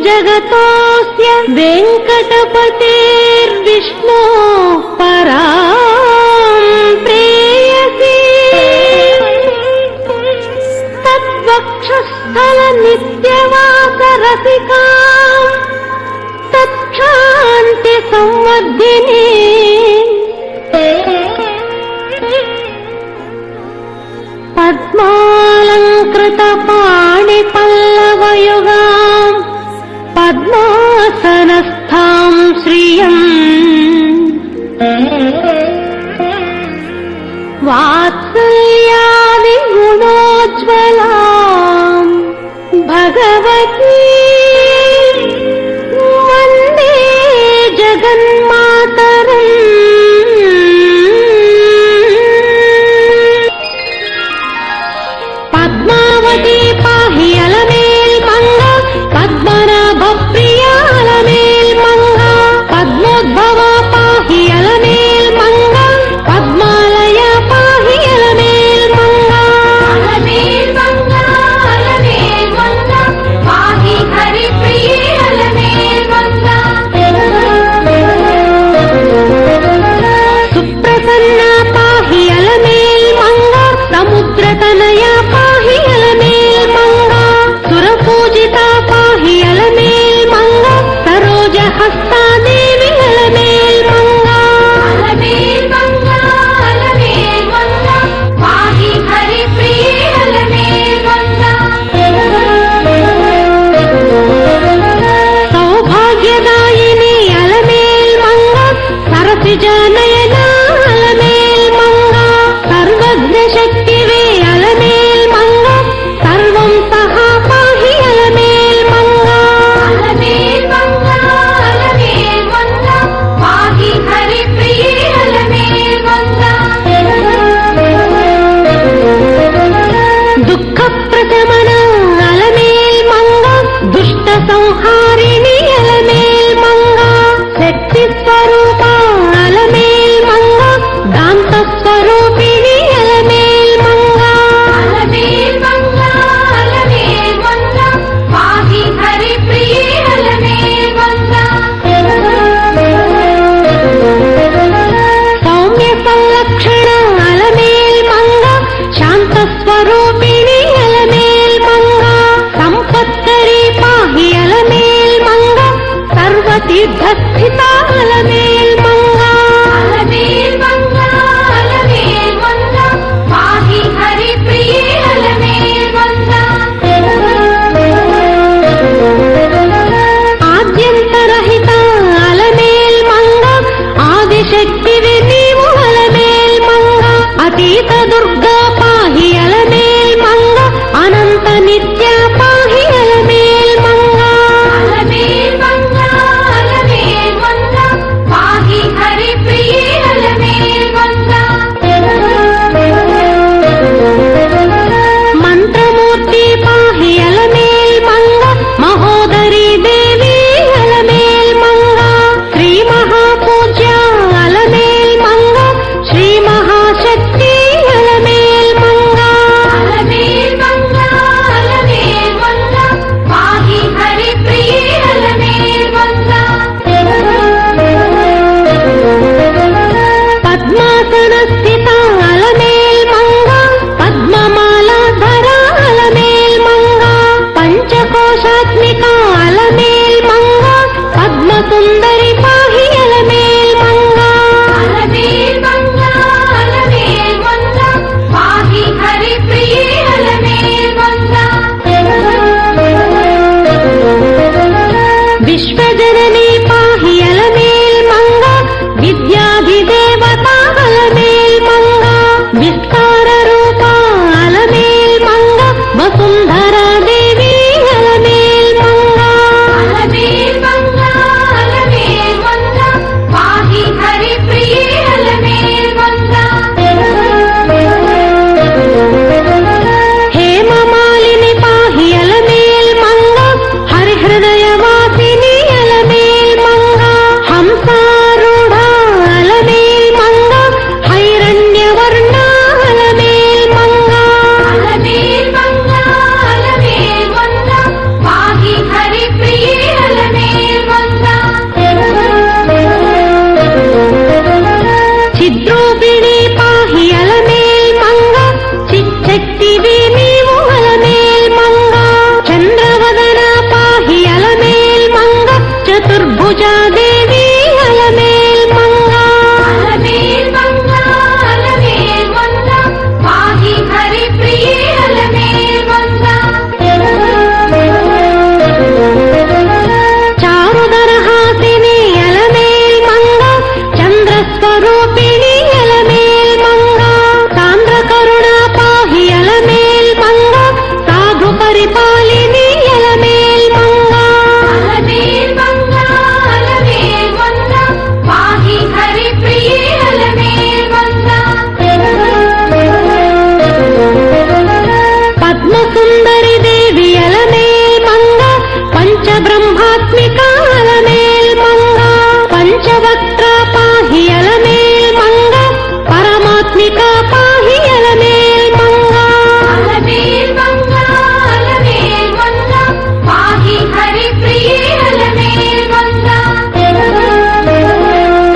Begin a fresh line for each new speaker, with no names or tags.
जगतोऽस्य वेङ्कटपतेर्विष्णो परां प्रेयसी तद्वक्षस्थलनित्यवासरसिकां तत्क्षान्ति संवर्धिनी पद्मालङ्कृतपाणिपल्लवयुगाम् पद्मासनस्थां श्रियम् वात्सल्यादिगुणोज्ज्वलाम् भगवती वन्दे जगन्मातरम्। पद्मावती पाहि अलमेल् मंगा पद्मनाभ प्रिया अलमेल् मंगा पद्मोद्भवा पाहि अलमेल् मंगा पद्मालया पाहि अलमेल् मंगा पाहि हरिप्रिये अलमेल् मंगा सुप्रसन्ना पाहि अलमेल् मंगा समुद्रतनया पाहि अलमेल् मंगा सुरपूजिता पाहि अलमेल् मंगा सरोजहस्ता देवी अलमेल् मंगा पाहि हरिप्रिये अलमेल् मंगा सौभाग्यदायिनी अलमेल् मंगा सरसिजनयना अलमेल् मंगा सर्वज्ञशक्तिवे अलमेल् मंगा सर्वं सहा पाहि अलमेल् मंगा पाहि हरिप्रिये अलमेल् मंगा दुःखप्रशमन अलमेल् मंगा दुष्ट संहारिणी अलमेल् मंगा शक्ति स्वरूपा अलमेल् मंगा दान्त स्वरूपिणी अलमेल् मंगा पाहि हरिप्रिये अलमेल् मंगा सौम्य संलक्षण अलमेल् मंगा शांत स्वरूपिणी अलमेल् मंगा संपत्करी पाहि अलमेल् मंगा सर्वतीर्थस्थिता अलमेल् मंगा पाहि हरिप्रिये अलमेल् मंगा आद्यन्तरहिता अलमेल् मंगा आदिशक्तिवे नीवु अलमेल् मंगा अतीत दुर्गा पाहि अलमेल् मंगा अनंत नित्या पाहि अलमेल् मंगा पाहि हरिप्रिये अलमेल् मंगा मंत्रमूर्ति पाहि अलमेल् मंगा महोदरी देवी अलमेल् मंगा श्री महापूज्या अलमेल् मंगा श्री महाशक्ति अलमेल् मंगा ಬ್ರಹ್ಮಾತ್ಮಿಕ ಅಲಮೇಲ್ ಮಂಗ ಪಂಚವಕ್ತ್ರ ಪಾಹಿ ಅಲಮೇಲ್